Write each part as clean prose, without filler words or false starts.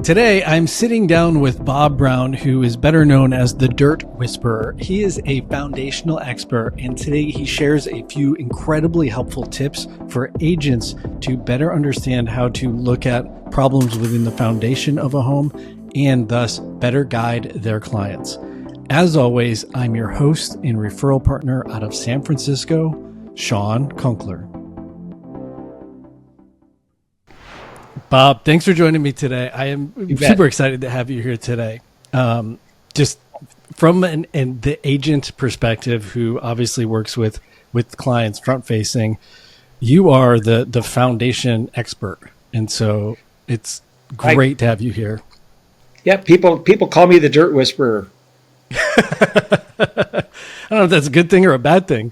Today, I'm sitting down with Bob Brown, who is better known as the Dirt Whisperer. He is a foundational expert, and today he shares a few incredibly helpful tips for agents to better understand how to look at problems within the foundation of a home and thus better guide their clients. As always, I'm your host and referral partner out of San Francisco, Shawn Kunkler. Bob, thanks for joining me today. I am super excited to have you here today. Just from the agent perspective, who obviously works with clients front facing, you are the foundation expert. And so it's great to have you here. Yeah, people call me the Dirt Whisperer. I don't know if that's a good thing or a bad thing.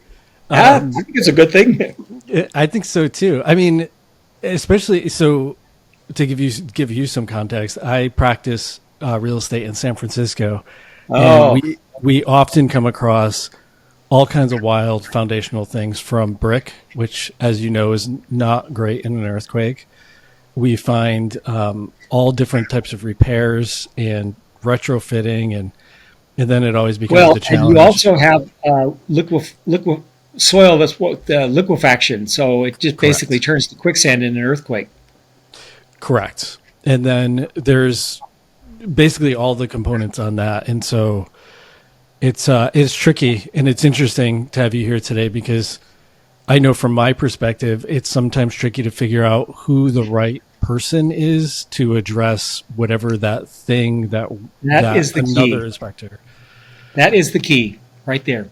I think it's a good thing. I think so too. I mean, especially so. To give you some context, I practice real estate in San Francisco, and we often come across all kinds of wild foundational things, from brick, which, as you know, is not great in an earthquake. We find all different types of repairs and retrofitting, and then it always becomes the challenge. And you also have liquid soil that's liquefaction, so it just basically turns to quicksand in an earthquake. Correct. And then there's basically all the components on that. And so it's tricky, and it's interesting to have you here today, because I know from my perspective, it's sometimes tricky to figure out who the right person is to address whatever that thing that is the another key. Inspector. That is the key right there.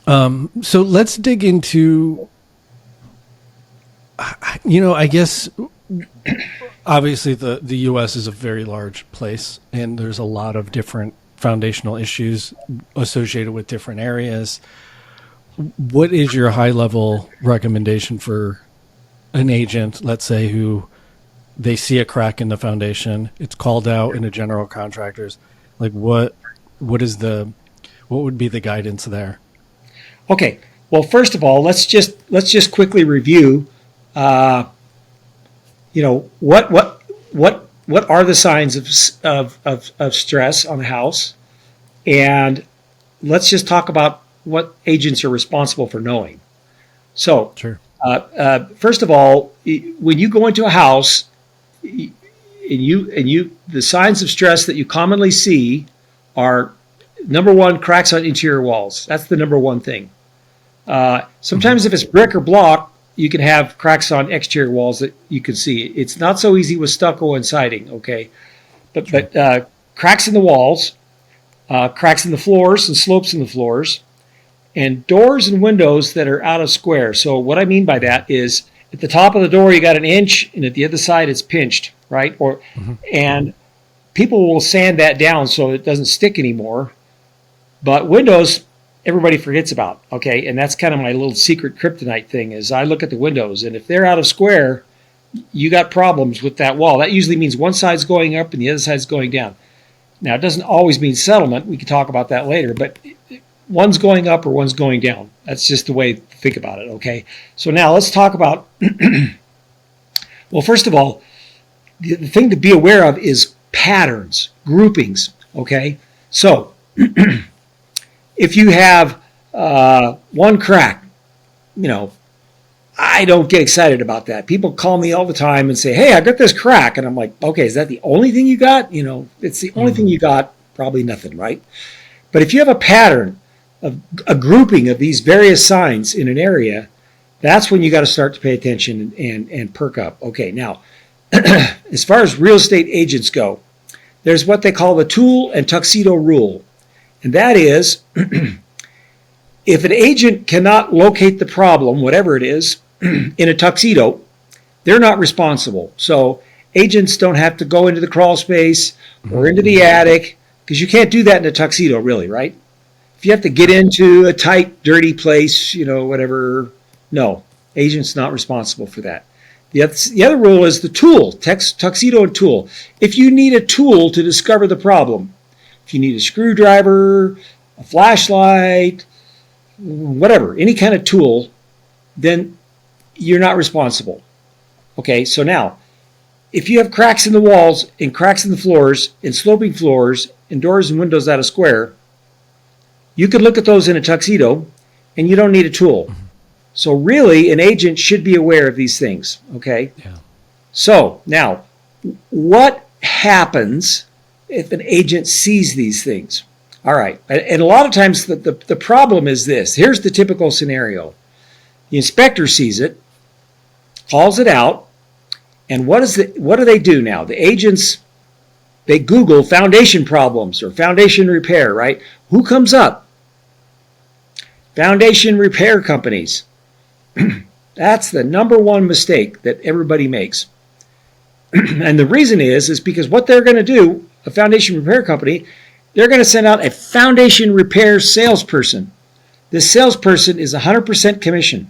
So let's dig into, I guess, obviously the U.S. is a very large place, and there's a lot of different foundational issues associated with different areas. What is your high level recommendation for an agent, let's say, who they see a crack in the foundation, it's called out in a general contractors, like what would be the guidance there? Okay. Well, first of all, let's just quickly review what are the signs of stress on a house, and let's just talk about what agents are responsible for knowing. So, sure. First of all, when you go into a house, the signs of stress that you commonly see are, number one, cracks on interior walls. That's the number one thing. Sometimes if it's brick or block, you can have cracks on exterior walls that you can see. It's not so easy with stucco and siding, okay? But cracks in the walls, cracks in the floors and slopes in the floors, and doors and windows that are out of square. So what I mean by that is, at the top of the door you got an inch, and at the other side it's pinched, right? And people will sand that down so it doesn't stick anymore. But windows, everybody forgets about, okay? And that's kind of my little secret kryptonite thing, is I look at the windows, and if they're out of square, you got problems with that wall. That usually means one side's going up and the other side's going down. Now, it doesn't always mean settlement. We can talk about that later, but one's going up or one's going down. That's just the way to think about it, okay? So now let's talk about, well, first of all, the thing to be aware of is patterns, groupings, okay? So if you have one crack, I don't get excited about that. People call me all the time and say, hey, I got this crack. And I'm like, okay, is that the only thing you got? It's the only thing you got, probably nothing, right? But if you have a pattern of a grouping of these various signs in an area, that's when you got to start to pay attention and perk up. Okay, now, as far as real estate agents go, there's what they call the tool and tuxedo rule. And that is, if an agent cannot locate the problem, whatever it is, in a tuxedo, they're not responsible. So agents don't have to go into the crawl space or into the attic, because you can't do that in a tuxedo, really, right? If you have to get into a tight, dirty place, whatever, no, agent's not responsible for that. The other rule is the tool, tuxedo and tool. If you need a tool to discover the problem, if you need a screwdriver, a flashlight, whatever, any kind of tool, then you're not responsible. Okay, so now, if you have cracks in the walls and cracks in the floors and sloping floors and doors and windows out of square, you could look at those in a tuxedo and you don't need a tool. So really, an agent should be aware of these things, okay? Yeah. So now, what happens if an agent sees these things? All right, and a lot of times the problem is this. Here's the typical scenario. The inspector sees it, calls it out, and what do they do now? The agents, they Google foundation problems or foundation repair, right? Who comes up? Foundation repair companies. That's the number one mistake that everybody makes. And the reason is because what they're going to do, a foundation repair company, they're going to send out a foundation repair salesperson. This salesperson is 100% commission.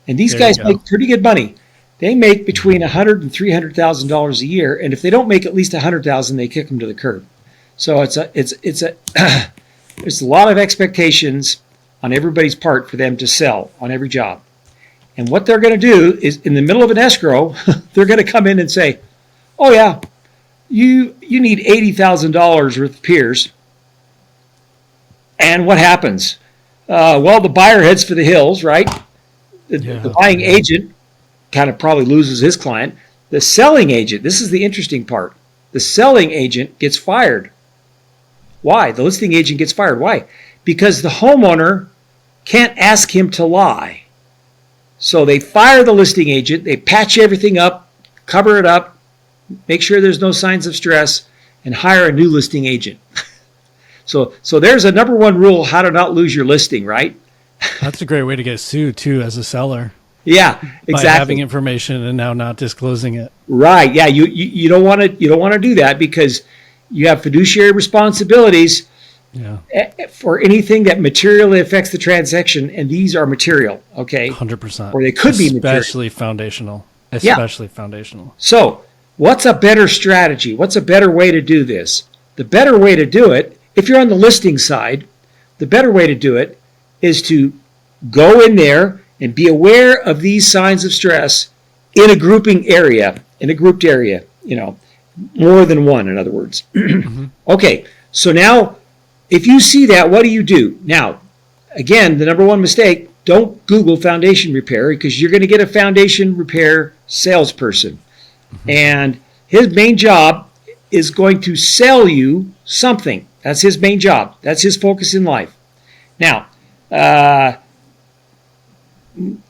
And these guys make pretty good money. They make between $100,000 and $300,000 a year, and if they don't make at least $100,000, they kick them to the curb. So it's a lot of expectations on everybody's part for them to sell on every job. And what they're going to do is, in the middle of an escrow, they're going to come in and say, "Oh yeah, you need $80,000 worth of peers." And what happens? Well, the buyer heads for the hills, right? The buying agent kind of probably loses his client. The selling agent, this is the interesting part. The selling agent gets fired. Why? The listing agent gets fired. Why? Because the homeowner can't ask him to lie. So they fire the listing agent, they patch everything up, cover it up, make sure there's no signs of stress, and hire a new listing agent. So there's a number one rule, how to not lose your listing, right? That's a great way to get sued too as a seller. Yeah, exactly. By having information and now not disclosing it. Right. Yeah, you don't want to do that because you have fiduciary responsibilities for anything that materially affects the transaction, and these are material, okay? 100%. Or they could be material. Especially foundational. So what's a better strategy? What's a better way to do this? The better way to do it, if you're on the listing side, the better way to do it is to go in there and be aware of these signs of stress in a grouped area, more than one, in other words. Mm-hmm. Okay, so now, if you see that, what do? Now, again, the number one mistake, don't Google foundation repair because you're going to get a foundation repair salesperson. Mm-hmm. And his main job is going to sell you something. That's his main job. That's his focus in life. Now,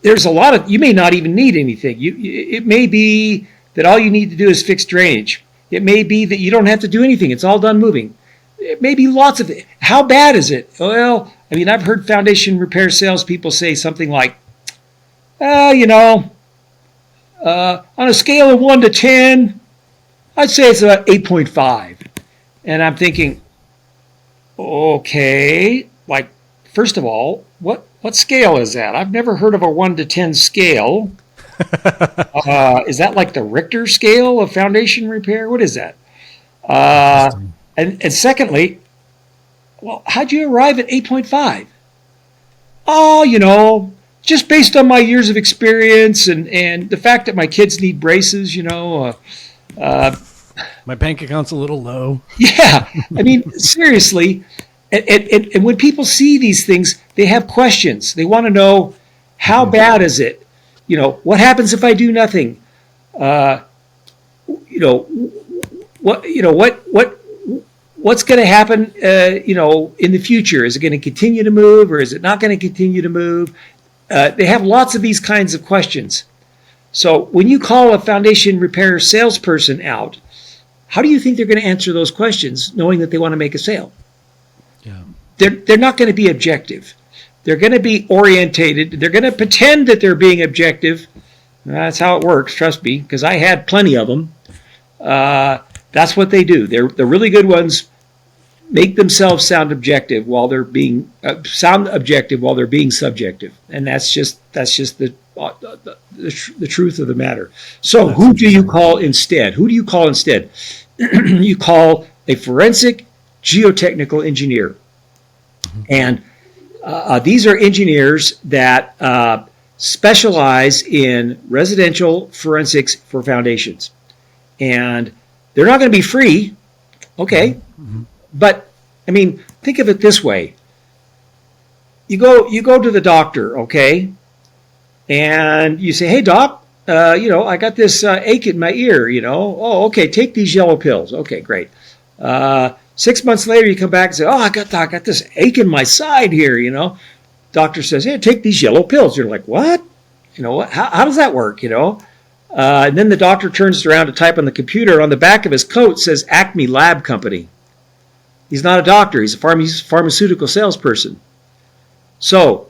there's a lot of, you may not even need anything. It may be that all you need to do is fix drainage. It may be that you don't have to do anything. It's all done moving. It may be lots of it. How bad is it? Well, I mean, I've heard foundation repair salespeople say something like, on a scale of 1 to 10, I'd say it's about 8.5. And I'm thinking, okay, like, first of all, what scale is that? I've never heard of a 1 to 10 scale. Is that like the Richter scale of foundation repair? What is that? And secondly, well, how'd you arrive at 8.5? Oh, just based on my years of experience and the fact that my kids need braces, my bank account's a little low. Yeah, I mean, seriously. And when people see these things, they have questions. They want to know, how bad is it? What happens if I do nothing? What's going to happen? In the future, is it going to continue to move, or is it not going to continue to move? They have lots of these kinds of questions. So when you call a foundation repair salesperson out, how do you think they're going to answer those questions, knowing that they want to make a sale? Yeah. They're not going to be objective. They're going to be orientated. They're going to pretend that they're being objective. That's how it works, trust me, because I had plenty of them. That's what they do. The really good ones make themselves sound objective while they're being subjective, and that's just the truth of the matter. So who do you call instead? You call a forensic geotechnical engineer. And these are engineers that specialize in residential forensics for foundations. and they're not going to be free. Okay. Mm-hmm. But I mean, think of it this way. You go to the doctor, okay? And you say, "Hey doc, I got this ache in my ear, Oh, okay, take these yellow pills." Okay, great. 6 months later you come back and say, "Oh, I got this ache in my side here, Doctor says, "Hey, take these yellow pills." You're like, "What? How does that work, And then the doctor turns around to type on the computer. On the back of his coat says Acme Lab Company. He's not a doctor. He's a pharmaceutical salesperson. So,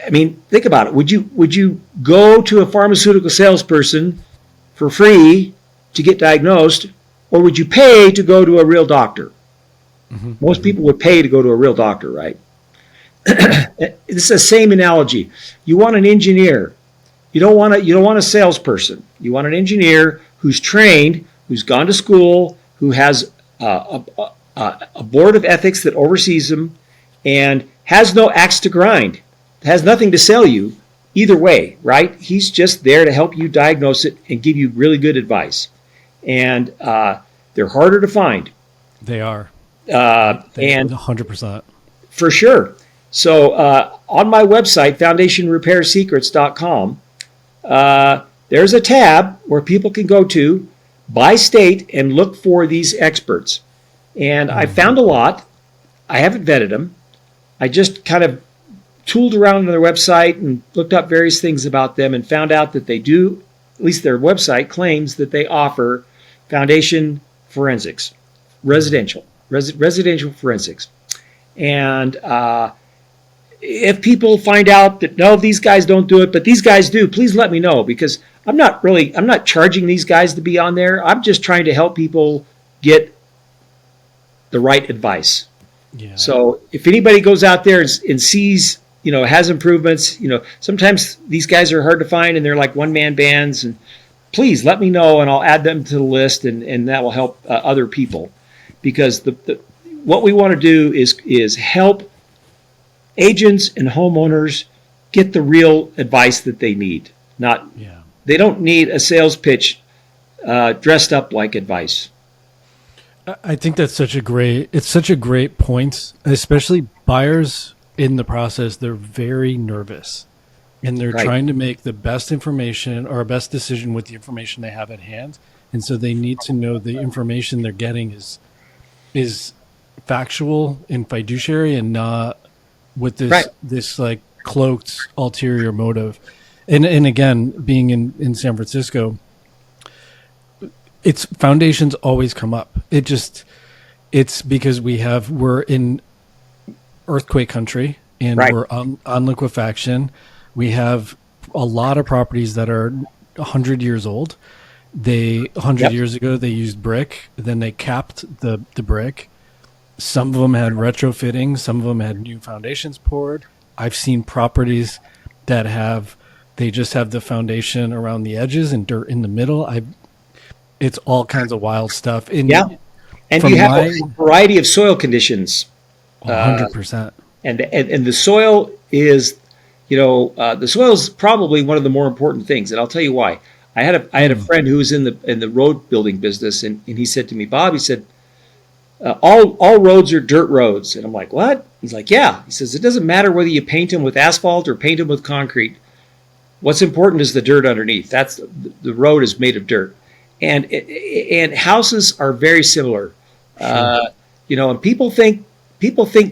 I mean, think about it. Would you go to a pharmaceutical salesperson for free to get diagnosed, or would you pay to go to a real doctor? Mm-hmm. Most people would pay to go to a real doctor, right? It's the same analogy. You want an engineer. You don't want a salesperson. You want an engineer who's trained, who's gone to school, who has a board of ethics that oversees him, and has no axe to grind, has nothing to sell you either way, right? He's just there to help you diagnose it and give you really good advice. And they're harder to find. They are. And 100%. For sure. So on my website, foundationrepairsecrets.com, there's a tab where people can go to by state and look for these experts. And I found a lot. I haven't vetted them. I just kind of tooled around on their website and looked up various things about them and found out that they do, at least their website claims that they offer foundation forensics, residential forensics. And if people find out that, no, these guys don't do it, but these guys do, please let me know, because I'm not charging these guys to be on there. I'm just trying to help people get the right advice. Yeah. So if anybody goes out there and sees, has improvements, sometimes these guys are hard to find and they're like one-man bands, and please let me know and I'll add them to the list, and that will help other people, because what we want to do is help agents and homeowners get the real advice that they need. They don't need a sales pitch dressed up like advice. I think that's such a great point, especially buyers in the process. They're very nervous and they're trying to make the best information or best decision with the information they have at hand. And so they need to know the information they're getting is factual and fiduciary and not with this like cloaked ulterior motive. And again, being in San Francisco, it's foundations always come up. It's because we're in earthquake country and we're on liquefaction. We have a lot of properties that are 100 years old. 100 years ago, they used brick. Then they capped the brick. Some of them had retrofitting. Some of them had new foundations poured. I've seen properties that they just have the foundation around the edges and dirt in the middle. It's all kinds of wild stuff. And you have a variety of soil conditions. 100%. And the soil is, the soil is probably one of the more important things. And I'll tell you why. I had a friend who was in the road building business, and he said to me, "Bob," he said, all roads are dirt roads. And I'm like, "What?" He's like, "Yeah." He says, "It doesn't matter whether you paint them with asphalt or paint them with concrete. What's important is the dirt underneath. The road is made of dirt." And houses are very similar. Sure. And people think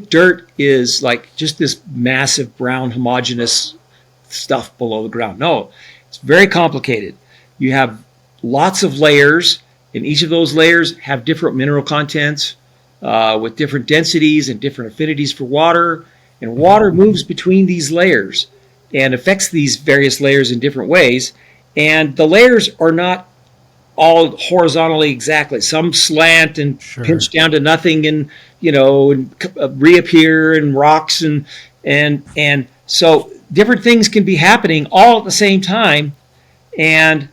dirt is like just this massive brown homogeneous stuff below the ground. No, it's very complicated. You have lots of layers, and each of those layers have different mineral contents with different densities and different affinities for water. And water moves between these layers and affects these various layers in different ways. And the layers are not all horizontally exactly. Some slant and pinch down to nothing, and reappear, and rocks, and so different things can be happening all at the same time. And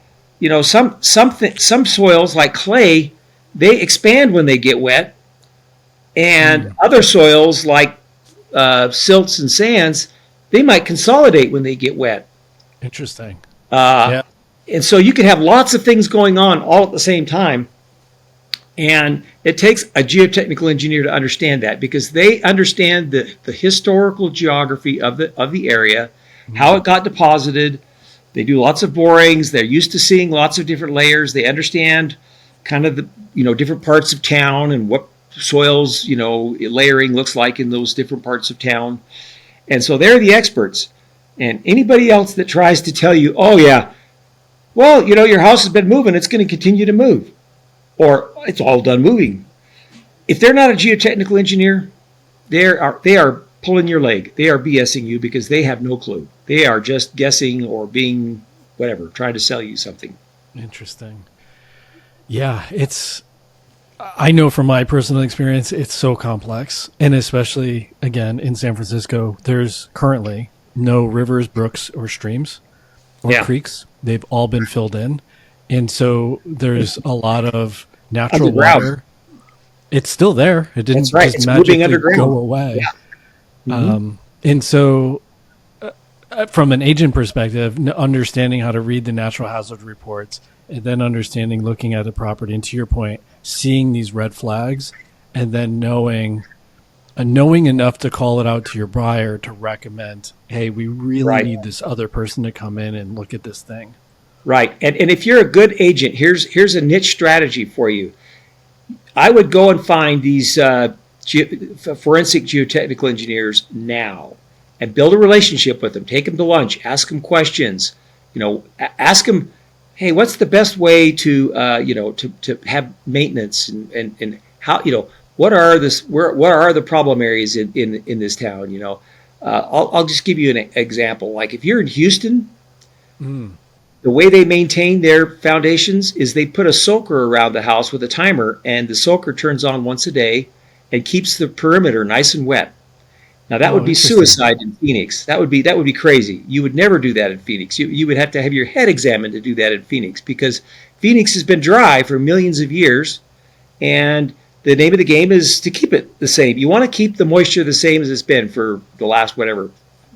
some soils like clay, they expand when they get wet, and other soils like silts and sands, they might consolidate when they get wet. Interesting. Yeah. And so you can have lots of things going on all at the same time. And it takes a geotechnical engineer to understand that, because they understand the historical geography of the area, how it got deposited. They do lots of borings. They're used to seeing lots of different layers. They understand kind of the, different parts of town and what soils, layering looks like in those different parts of town. And so they're the experts. And anybody else that tries to tell you, oh yeah, well, your house has been moving, it's going to continue to move, or it's all done moving. If they're not a geotechnical engineer, they are pulling your leg. They are BSing you because they have no clue. They are just guessing or being whatever, trying to sell you something. Interesting. Yeah, I know from my personal experience, it's so complex. And especially, again, in San Francisco, there's currently no rivers, brooks, or streams or creeks. They've all been filled in. And so there's a lot of natural water. It's still there. It didn't just magically go away. Yeah. Mm-hmm. And so from an agent perspective, understanding how to read the natural hazard reports, and then looking at the property, and to your point, seeing these red flags, and then knowing enough to call it out to your buyer to recommend, hey, we really need this other person to come in and look at this thing. Right. And if you're a good agent, here's a niche strategy for you. I would go and find these forensic geotechnical engineers now and build a relationship with them. Take them to lunch. Ask them questions. Ask them, hey, what's the best way to have maintenance and how, what are the problem areas in this town? I'll just give you an example. Like if you're in Houston, the way they maintain their foundations is they put a soaker around the house with a timer, and the soaker turns on once a day and keeps the perimeter nice and wet. Now that would be suicide in Phoenix. That would be crazy. You would never do that in Phoenix. You would have to have your head examined to do that in Phoenix, because Phoenix has been dry for millions of years, and the name of the game is to keep it the same. You want to keep the moisture the same as it's been for the last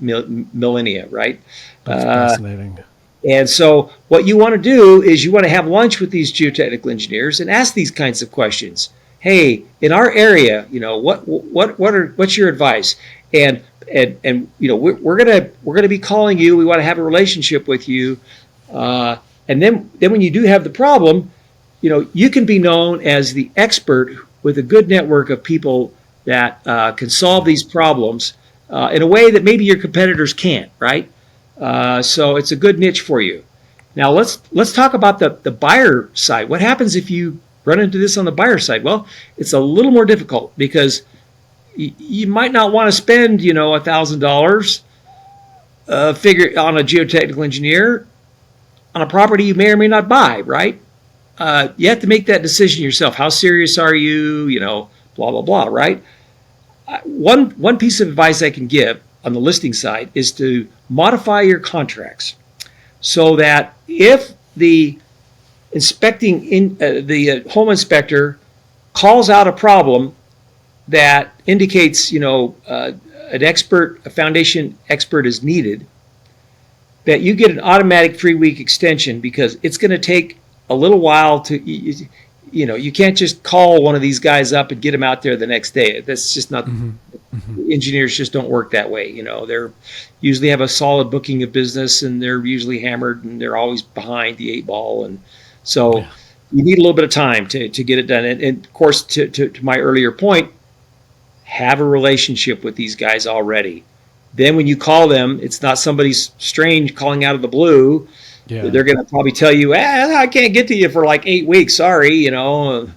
millennia, right? That's fascinating. And so what you want to do is you want to have lunch with these geotechnical engineers and ask these kinds of questions. Hey, in our area, what's your advice? And we're gonna be calling you. We want to have a relationship with you. And then when you do have the problem, you can be known as the expert with a good network of people that can solve these problems in a way that maybe your competitors can't, right? So it's a good niche for you. Now let's talk about the buyer side. What happens if you run into this on the buyer side? Well, it's a little more difficult, because you might not want to spend $1,000 figure on a geotechnical engineer on a property you may or may not buy, right? You have to make that decision yourself. How serious are you? Blah blah blah, right? One piece of advice I can give on the listing side is to modify your contracts so that if the home inspector calls out a problem that indicates a foundation expert is needed, that you get an automatic 3-week extension, because it's going to take a little while to you can't just call one of these guys up and get them out there the next day. That's just not. Engineers just don't work that way. They're usually have a solid booking of business, and they're usually hammered, and they're always behind the 8 ball. And so you need a little bit of time to get it done. And of course, to my earlier point, have a relationship with these guys already. Then when you call them, it's not somebody strange calling out of the blue. Yeah. They're going to probably tell you, I can't get to you for like 8 weeks. Sorry, But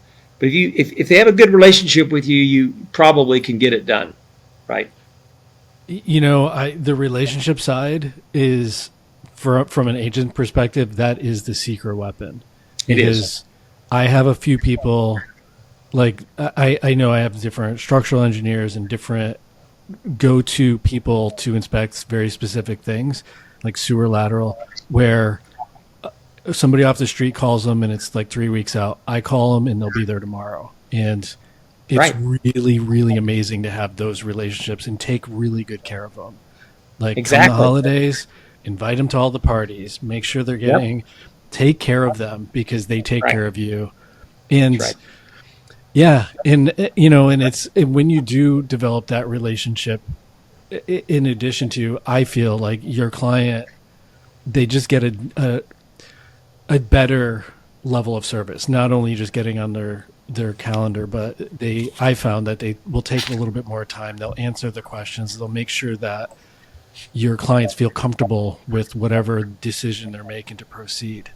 if they have a good relationship with you, you probably can get it done, right? The relationship side is, from an agent perspective, that is the secret weapon. It is. I have a few people, like I know I have different structural engineers and different go-to people to inspect very specific things, like sewer lateral, where somebody off the street calls them and it's like 3 weeks out. I call them and they'll be there tomorrow. And it's really, really amazing to have those relationships and take really good care of them. Like from the holidays, invite them to all the parties, make sure they're getting take care of them because they take Right. care of you. And That's right. yeah, and and when you do develop that relationship, in addition to, I feel like your client, they just get a better level of service, not only just getting on their calendar, but I found that they will take a little bit more time. They'll answer the questions. They'll make sure that your clients feel comfortable with whatever decision they're making to proceed.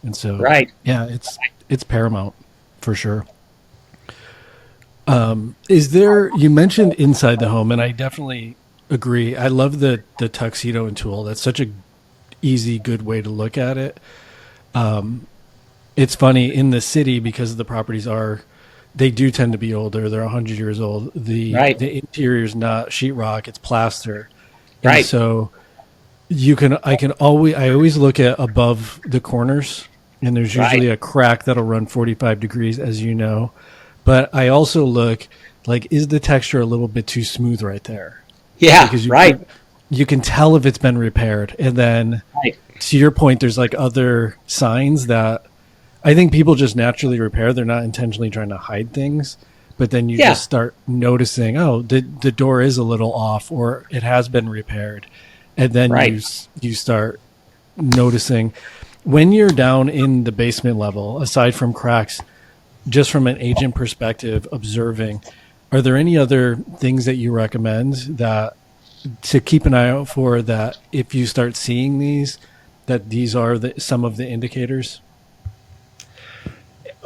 And so, Right. yeah, it's paramount for sure. You mentioned inside the home, and I definitely agree. I love the tuxedo and tool. That's such a easy, good way to look at it. It's funny in the city because the properties they do tend to be older. They're 100 years old. Right. The interior is not sheetrock; it's plaster. And Right. so I always look at above the corners, and there's usually Right. a crack that'll run 45 degrees, as you know. But I also look like, is the texture a little bit too smooth right there? Yeah. Because Right. you can tell if it's been repaired. And then Right. to your point, there's like other signs that I think people just naturally repair. They're not intentionally trying to hide things. But then you Yeah. just start noticing, oh, the door is a little off, or it has been repaired. And then Right. you start noticing when you're down in the basement level, aside from cracks, just from an agent perspective, observing, are there any other things that you recommend that to keep an eye out for, that if you start seeing these, that these are some of the indicators?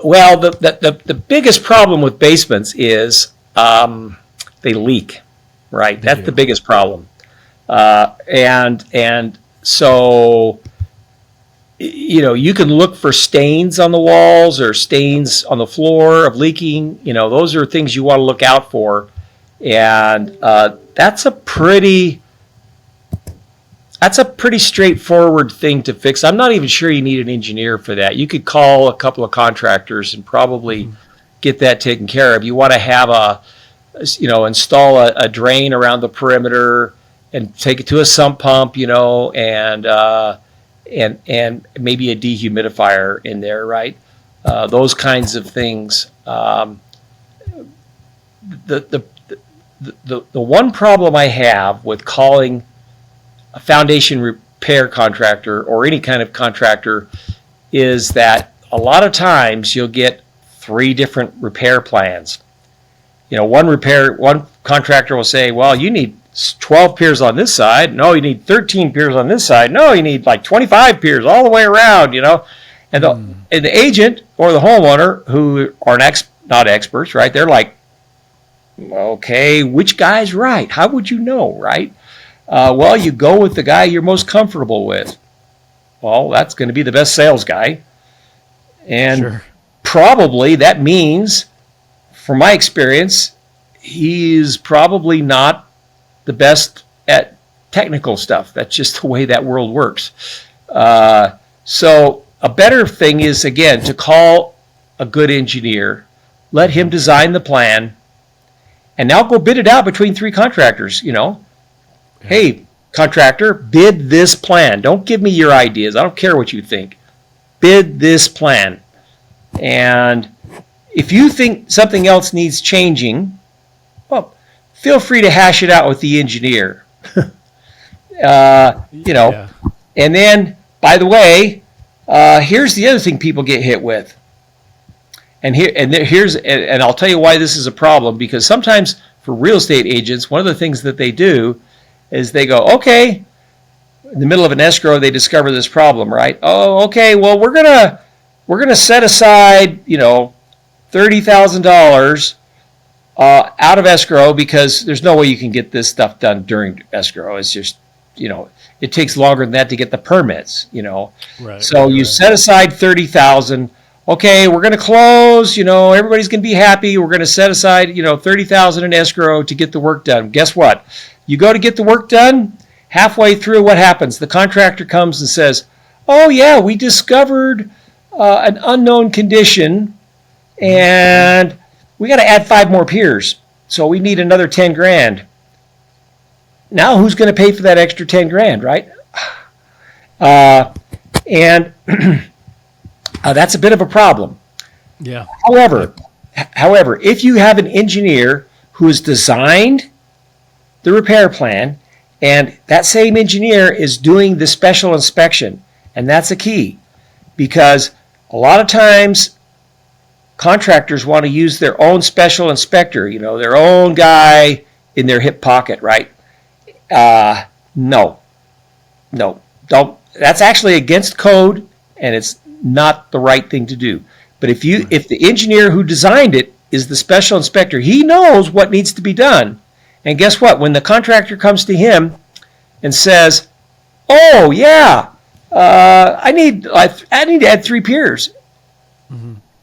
Well, the biggest problem with basements is they leak, right? They That's do. the biggest problem. And so, you can look for stains on the walls or stains on the floor of leaking. Those are things you want to look out for. And that's a pretty straightforward thing to fix. I'm not even sure you need an engineer for that. You could call a couple of contractors and probably get that taken care of. You want to have install a drain around the perimeter and take it to a sump pump, and maybe a dehumidifier in there, right? Those kinds of things. The one problem I have with calling a foundation repair contractor or any kind of contractor is that a lot of times you'll get 3 different repair plans. One contractor will say, well, you need 12 piers on this side. No, you need 13 piers on this side. No, you need like 25 piers all the way around, And the agent or the homeowner, who are not experts, right? They're like, okay, which guy's right? How would you know, right? Well, you go with the guy you're most comfortable with. Well, that's going to be the best sales guy. And Sure. probably that means, from my experience, he's probably not the best at technical stuff. That's just the way that world works. So a better thing is, again, to call a good engineer, let him design the plan, and now go bid it out between 3 contractors, Hey, contractor, bid this plan. Don't give me your ideas. I don't care what you think. Bid this plan. And if you think something else needs changing, well, feel free to hash it out with the engineer. Yeah. And then, by the way, here's the other thing people get hit with. And I'll tell you why this is a problem, because sometimes for real estate agents, one of the things that they do is they go, okay, in the middle of an escrow, they discover this problem, right? Oh, okay, well, we're gonna set aside, $30,000 out of escrow because there's no way you can get this stuff done during escrow. It's just, it takes longer than that to get the permits, Right. So you Right. set aside 30,000. Okay, we're going to close, everybody's going to be happy. We're going to set aside, 30,000 in escrow to get the work done. Guess what? You go to get the work done, halfway through, what happens? The contractor comes and says, oh yeah, we discovered an unknown condition and we got to add 5 more piers. So we need another 10 grand. Now who's going to pay for that extra 10 grand, right? And That's a bit of a problem. Yeah. However, if you have an engineer who has designed the repair plan, and that same engineer is doing the special inspection, and that's a key, because a lot of times contractors want to use their own special inspector, their own guy in their hip pocket, right? No, don't. That's actually against code, and it's not the right thing to do. But if the engineer who designed it is the special inspector, he knows what needs to be done. And guess what? When the contractor comes to him and says, "Oh yeah, I need to add 3 piers,"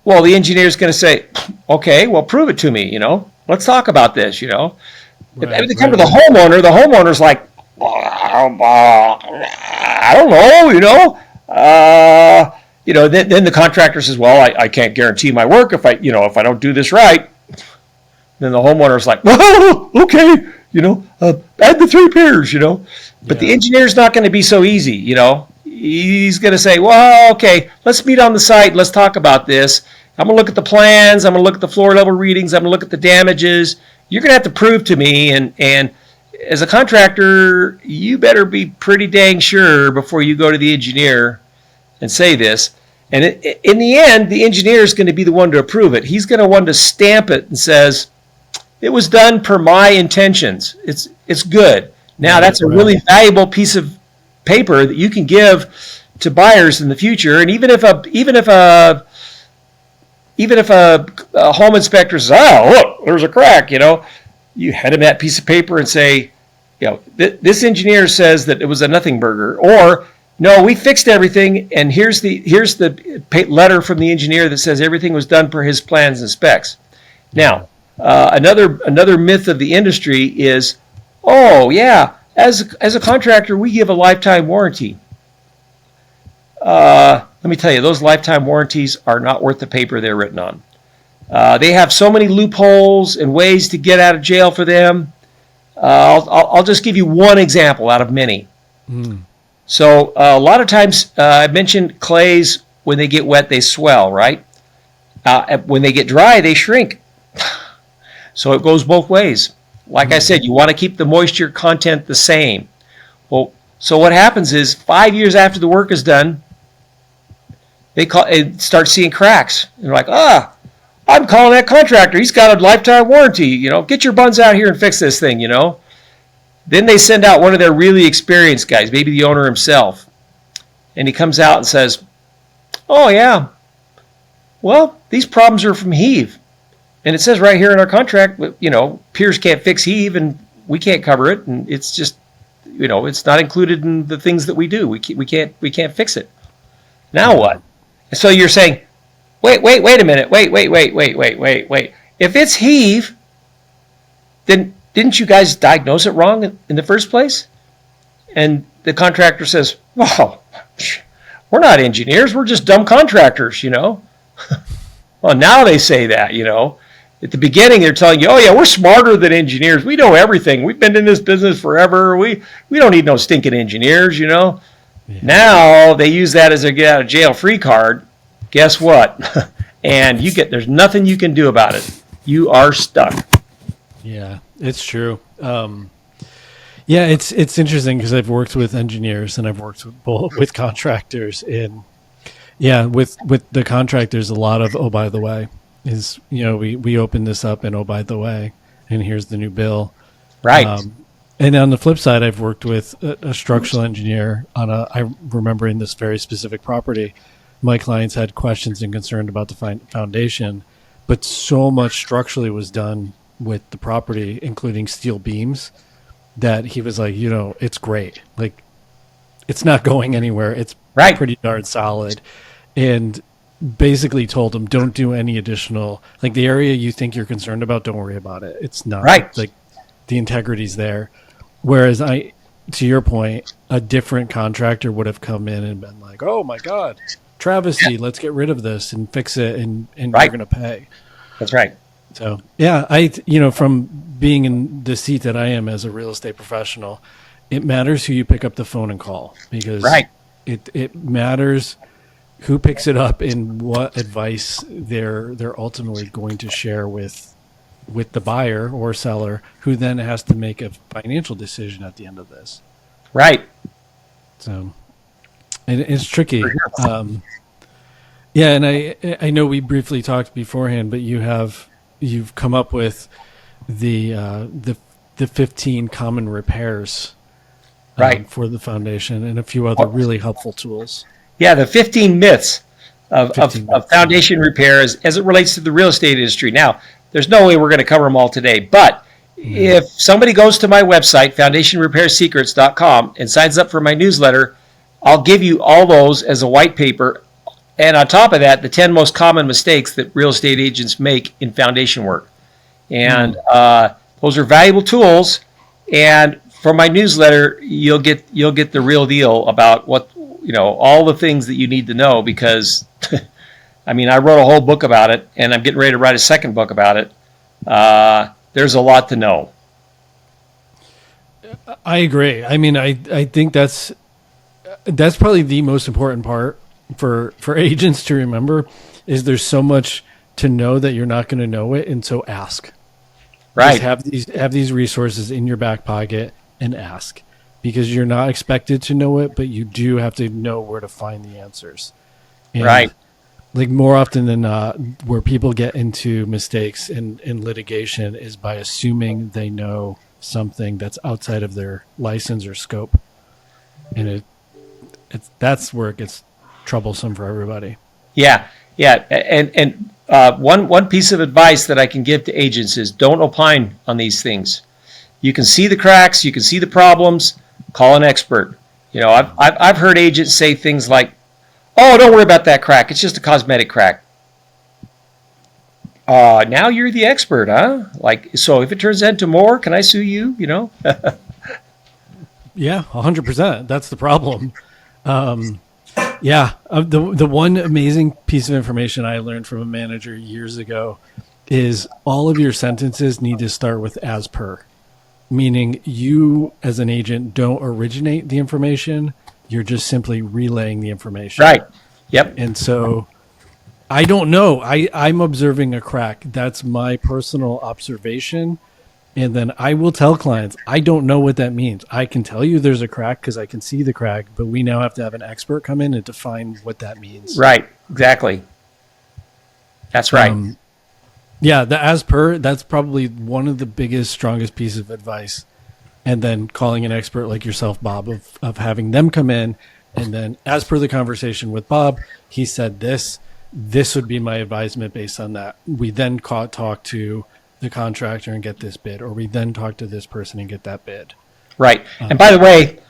well, the engineer is going to say, "Okay, well, prove it to me. Let's talk about this." If they come to the homeowner's like, "I don't know. Then the contractor says, "Well, I can't guarantee my work if I don't do this right." Then the homeowner's like, "Well, okay, add the 3 piers, But the engineer's not going to be so easy, He's going to say, "Well, okay, let's meet on the site. Let's talk about this. I'm going to look at the plans. I'm going to look at the floor level readings. I'm going to look at the damages. You're going to have to prove to me, and as a contractor, you better be pretty dang sure before you go to the engineer and say this." And in the end, the engineer is going to be the one to approve it. He's going to want to stamp it and says, "It was done per my intentions. It's good." Now that's a really valuable piece of paper that you can give to buyers in the future. And even if a home inspector says, "Oh, look, there's a crack," you hand him that piece of paper and say, "This engineer says that it was a nothing burger," or "No, we fixed everything, and here's the letter from the engineer that says everything was done per his plans and specs." Now, another myth of the industry is, "Oh yeah, as a contractor, we give a lifetime warranty." Let me tell you, those lifetime warranties are not worth the paper they're written on. They have so many loopholes and ways to get out of jail for them. I'll just give you one example out of many. So a lot of times, I mentioned clays, when they get wet, they swell, right? When they get dry, they shrink. So it goes both ways. Like I said, you want to keep the moisture content the same. Well, so what happens is 5 years after the work is done, they start seeing cracks. And they're like, "I'm calling that contractor. He's got a lifetime warranty. Get your buns out here and fix this thing, Then they send out one of their really experienced guys, maybe the owner himself. And he comes out and says, "Oh, yeah, well, these problems are from heave. And it says right here in our contract, piers can't fix heave, and we can't cover it. And it's just, it's not included in the things that we do. We can't fix it." Now what? And so you're saying, wait a minute. Wait. If it's heave, then didn't you guys diagnose it wrong in the first place? And the contractor says, "Well, we're not engineers. We're just dumb contractors, Well, now they say that, At the beginning, they're telling you, "Oh, yeah, we're smarter than engineers. We know everything. We've been in this business forever. We don't need no stinking engineers, Yeah. Now they use that as a get out of jail free card. Guess what? And there's nothing you can do about it. You are stuck. Yeah, it's true. Yeah, it's interesting because I've worked with engineers and I've worked with contractors, and yeah, with the contractors, a lot of, "Oh, by the way, is we opened this up, and oh, by the way, and here's the new bill." Right. And on the flip side, I've worked with a structural engineer I remember in this very specific property, my clients had questions and concern about the foundation, but so much structurally was done with the property, including steel beams, that he was like, "It's great. Like, it's not going anywhere. It's pretty darn solid." And basically told him, "Don't do any additional, like, the area you think you're concerned about, don't worry about it. It's not like the integrity's there." Whereas to your point, a different contractor would have come in and been like, "Oh my God, travesty, let's get rid of this and fix it, and you're going to pay." That's right. So yeah, from being in the seat that I am as a real estate professional, it matters who you pick up the phone and call, because it matters who picks it up and what advice they're ultimately going to share with the buyer or seller, who then has to make a financial decision at the end of this. Right. So, and it's tricky. Yeah, and I know we briefly talked beforehand, but you've come up with the 15 common repairs, right, for the foundation, and a few other really helpful tools. Yeah, the 15 myths of foundation repairs as it relates to the real estate industry. Now, there's no way we're going to cover them all today, but if somebody goes to my website, foundationrepairsecrets.com, and signs up for my newsletter, I'll give you all those as a white paper. And on top of that, the 10 most common mistakes that real estate agents make in foundation work. And those are valuable tools. And for my newsletter, you'll get the real deal about what, all the things that you need to know, because I mean, I wrote a whole book about it, and I'm getting ready to write a second book about it. There's a lot to know. I agree. I mean, I think that's probably the most important part for agents to remember, is there's so much to know that you're not going to know it, and so ask. Right. Just have these resources in your back pocket and ask, because you're not expected to know it, but you do have to know where to find the answers. And right. Like, more often than not, where people get into mistakes in litigation is by assuming they know something that's outside of their license or scope, and that's where it gets troublesome for everybody. Yeah, and one piece of advice that I can give to agents is, don't opine on these things. You can see the cracks, you can see the problems. Call an expert. I've heard agents say things like, "Oh, don't worry about that crack. It's just a cosmetic crack." Now you're the expert, huh? Like, so if it turns into more, can I sue you? Yeah, 100%. That's the problem. The one amazing piece of information I learned from a manager years ago is all of your sentences need to start with "as per," meaning you as an agent don't originate the information. You're just simply relaying the information. Right. Yep. And so I don't know. I'm observing a crack. That's my personal observation. And then I will tell clients, I don't know what that means. I can tell you there's a crack because I can see the crack, but we now have to have an expert come in and define what that means. Right. Exactly. That's right. The as per, that's probably one of the biggest, strongest pieces of advice. And then calling an expert like yourself, Bob, of having them come in, and then, as per the conversation with Bob, he said this would be my advisement based on that. We then talk to the contractor and get this bid, or we then talk to this person and get that bid. Right. And by the way,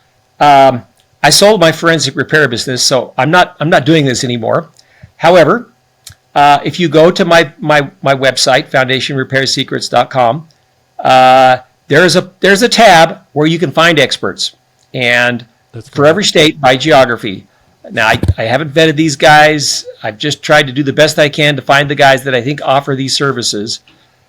I sold my forensic repair business, so I'm not doing this anymore. However, if you go to my website, foundationrepairsecrets.com, there's a tab where you can find experts, and for every state by geography. Now, I haven't vetted these guys. I've just tried to do the best I can to find the guys that I think offer these services.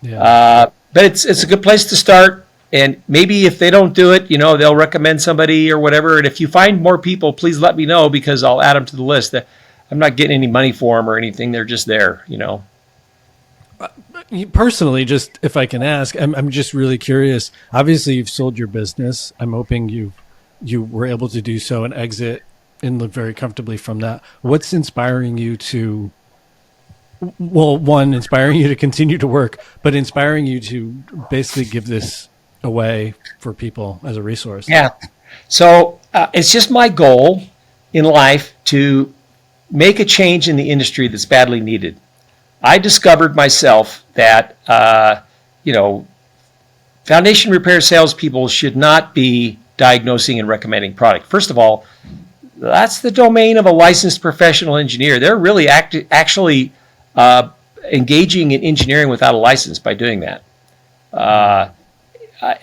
Yeah. But it's a good place to start. And maybe if they don't do it, they'll recommend somebody or whatever. And if you find more people, please let me know, because I'll add them to the list. I'm not getting any money for them or anything. They're just there, Personally, just if I can ask, I'm just really curious. Obviously, you've sold your business. I'm hoping you were able to do so and exit and live very comfortably from that. What's inspiring you to, inspiring you to continue to work, but inspiring you to basically give this away for people as a resource? Yeah. So it's just my goal in life to make a change in the industry that's badly needed. I discovered myself that, foundation repair salespeople should not be diagnosing and recommending product. First of all, that's the domain of a licensed professional engineer. They're really actually engaging in engineering without a license by doing that.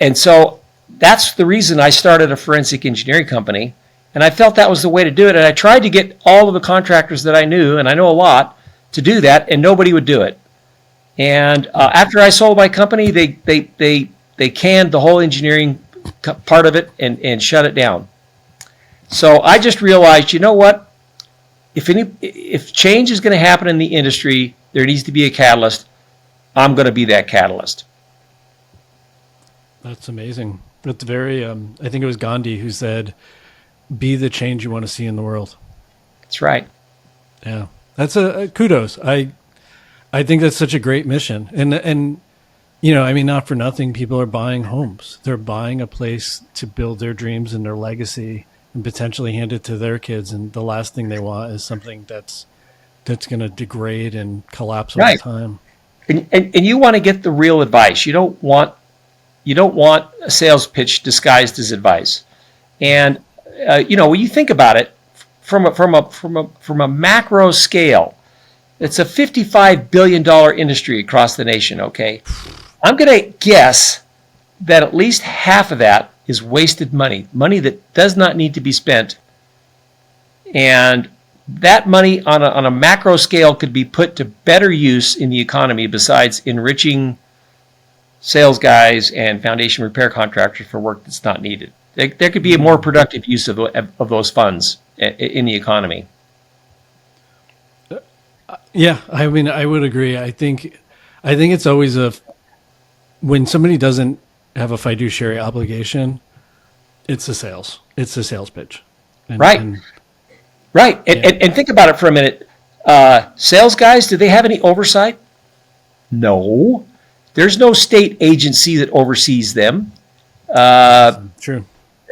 And so that's the reason I started a forensic engineering company. And I felt that was the way to do it. And I tried to get all of the contractors that I knew, and I know a lot, to do that, and nobody would do it. And after I sold my company, they canned the whole engineering part of it and shut it down. So I just realized, you know what? if change is going to happen in the industry, there needs to be a catalyst. I'm going to be that catalyst. That's amazing. That's very, I think it was Gandhi who said, be the change you want to see in the world. That's right. Yeah. That's a kudos. I think that's such a great mission. And, you know, I mean, not for nothing, people are buying homes. They're buying a place to build their dreams and their legacy and potentially hand it to their kids. And the last thing they want is something that's going to degrade and collapse over time. And you want to get the real advice. You don't want a sales pitch disguised as advice. And you know, when you think about it from a macro scale, it's a $55 billion industry across the nation. Okay, I'm going to guess that at least half of that is wasted money that does not need to be spent. And that money on a macro scale could be put to better use in the economy besides enriching sales guys and foundation repair contractors for work that's not needed. There could be a more productive use of those funds in the economy. Yeah, I mean, I would agree. I think it's always when somebody doesn't have a fiduciary obligation, it's a sales pitch. Right. And think about it for a minute. Sales guys, do they have any oversight? No. There's no state agency that oversees them. True.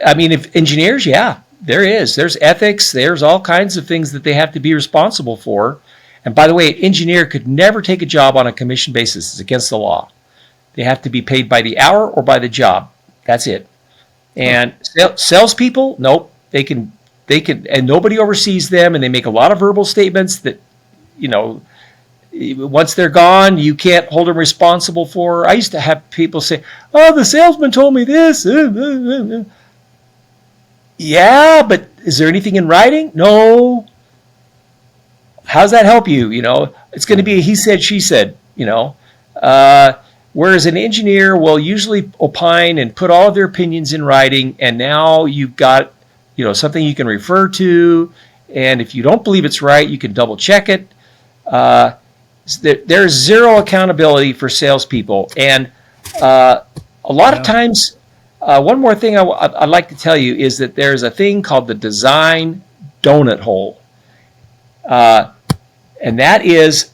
I mean, if engineers, yeah, there is. There's ethics. There's all kinds of things that they have to be responsible for. And by the way, an engineer could never take a job on a commission basis. It's against the law. They have to be paid by the hour or by the job. That's it. And salespeople, nope, they can, and nobody oversees them, and they make a lot of verbal statements that, you know, once they're gone, you can't hold them responsible for. I used to have people say, "Oh, the salesman told me this." Yeah, but is there anything in writing? No. How's that help you? You know, it's going to be a he said, she said, you know. Whereas an engineer will usually opine and put all of their opinions in writing, and now you've got, you know, something you can refer to, and if you don't believe it's right, you can double check it. There's zero accountability for salespeople, and a lot of times, one more thing I'd like to tell you is that there's a thing called the design donut hole, and that is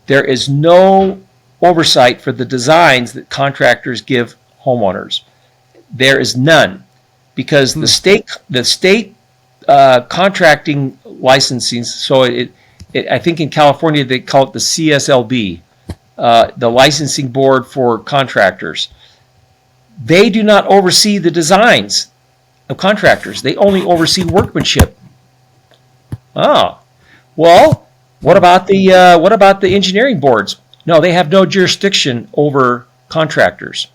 there is no oversight for the designs that contractors give homeowners. There is none, because the state contracting licensing. So I think in California they call it the CSLB, the licensing board for contractors. They do not oversee the designs of contractors. They only oversee workmanship. Oh, well, what about the engineering boards? No, they have no jurisdiction over contractors.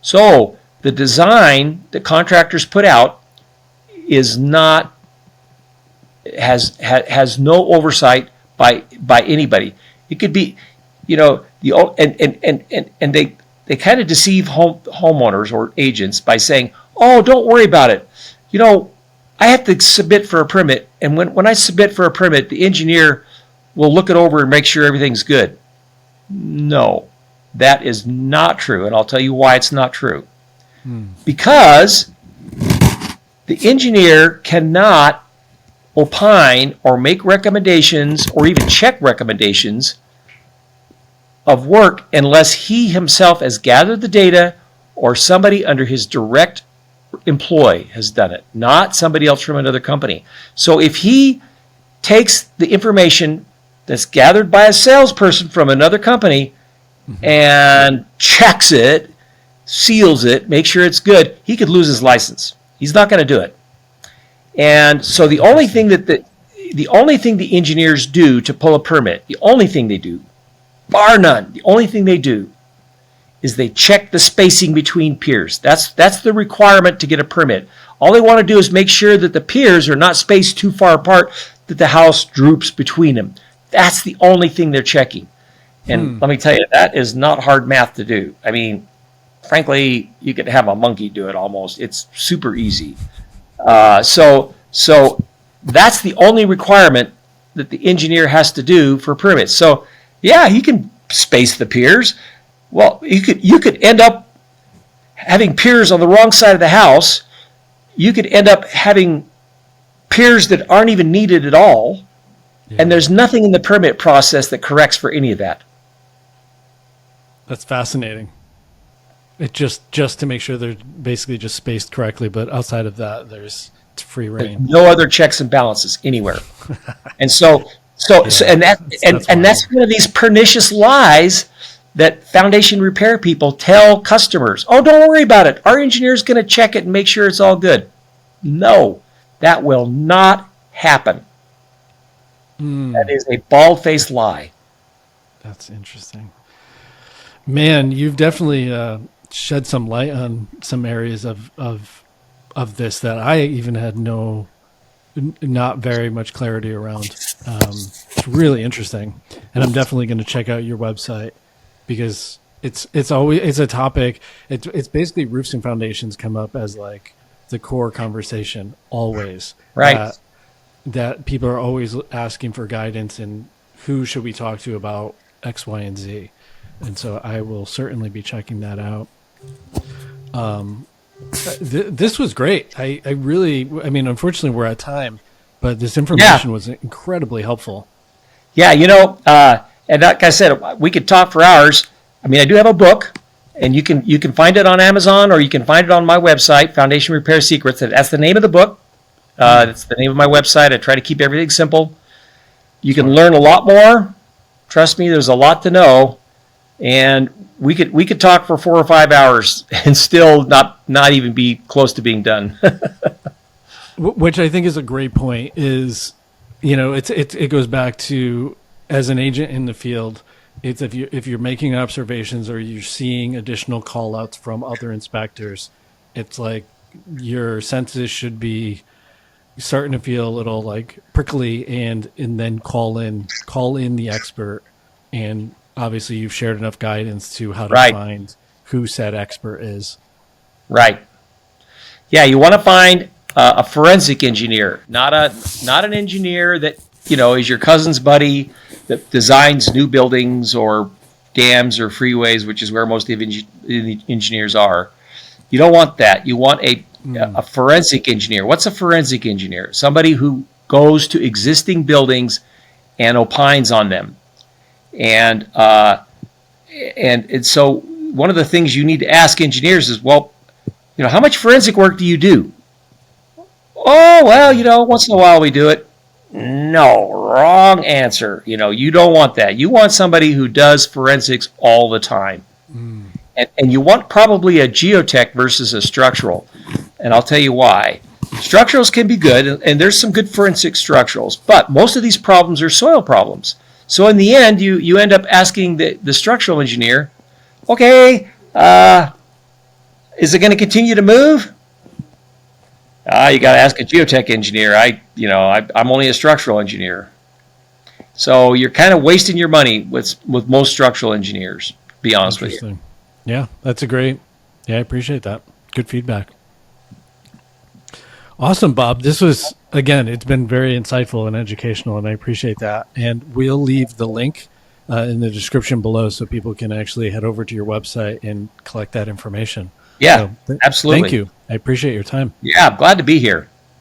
So the design that contractors put out is not has no oversight by anybody. It could be, you know, and they kind of deceive homeowners or agents by saying, "Oh, don't worry about it. You know, I have to submit for a permit, and when I submit for a permit, the engineer will look it over and make sure everything's good." No, that is not true, and I'll tell you why it's not true. Because the engineer cannot opine or make recommendations or even check recommendations of work unless he himself has gathered the data or somebody under his direct employ has done it, not somebody else from another company. So if he takes the information that's gathered by a salesperson from another company and checks it, seals it, makes sure it's good, he could lose his license. He's not going to do it. And so the only thing the engineers do to pull a permit, the only thing they do, bar none, the only thing they do is they check the spacing between piers. That's the requirement to get a permit. All they want to do is make sure that the piers are not spaced too far apart that the house droops between them. That's the only thing they're checking. And let me tell you, that is not hard math to do. I mean, frankly, you could have a monkey do it almost. It's super easy. So that's the only requirement that the engineer has to do for permits. So, yeah, he can space the piers. Well, you could end up having piers on the wrong side of the house. You could end up having piers that aren't even needed at all. Yeah. And there's nothing in the permit process that corrects for any of that. That's fascinating. It just to make sure they're basically just spaced correctly, but outside of that, it's free reign. There's no other checks and balances anywhere. And that's one of these pernicious lies that foundation repair people tell customers. Oh, don't worry about it. Our engineer's going to check it and make sure it's all good. No, that will not happen. That is a bald-faced lie. That's interesting. Man, you've definitely shed some light on some areas of this that I even had not very much clarity around. It's really interesting, and I'm definitely going to check out your website because it's a topic. It's basically roofs and foundations come up as like the core conversation always. Right. That people are always asking for guidance and who should we talk to about X, Y, and Z. And so I will certainly be checking that out. This was great. I mean, unfortunately we're at time, but this information was incredibly helpful. Yeah. And like I said, we could talk for hours. I mean, I do have a book and you can find it on Amazon or you can find it on my website, Foundation Repair Secrets. That's the name of the book. That's the name of my website. I try to keep everything simple. You can learn a lot more. Trust me, there's a lot to know. And we could talk for 4 or 5 hours and still not even be close to being done. Which I think is a great point. Is it goes back to, as an agent in the field, it's if you're making observations or you're seeing additional call outs from other inspectors, it's like your senses should be starting to feel a little like prickly and then call in the expert. And obviously you've shared enough guidance to how to find who said expert is. Right. Yeah. You want to find a forensic engineer, not an engineer that, is your cousin's buddy that designs new buildings or dams or freeways, which is where most of the engineers are. You don't want that. You want a forensic engineer. What's a forensic engineer? Somebody who goes to existing buildings and opines on them. And so one of the things you need to ask engineers is, well, how much forensic work do you do? Oh, well, once in a while we do it. No, wrong answer. You don't want that. You want somebody who does forensics all the time. And you want probably a geotech versus a structural. And I'll tell you why. Structurals can be good, and there's some good forensic structurals, but most of these problems are soil problems. So in the end, you end up asking the structural engineer, okay, is it going to continue to move? You got to ask a geotech engineer. I'm only a structural engineer. So you're kind of wasting your money with most structural engineers, to be honest with you. Yeah, that's I appreciate that. Good feedback. Awesome, Bob. This was, again, it's been very insightful and educational, and I appreciate that. And we'll leave the link in the description below so people can actually head over to your website and collect that information. Yeah, absolutely. Thank you. I appreciate your time. Yeah, I'm glad to be here.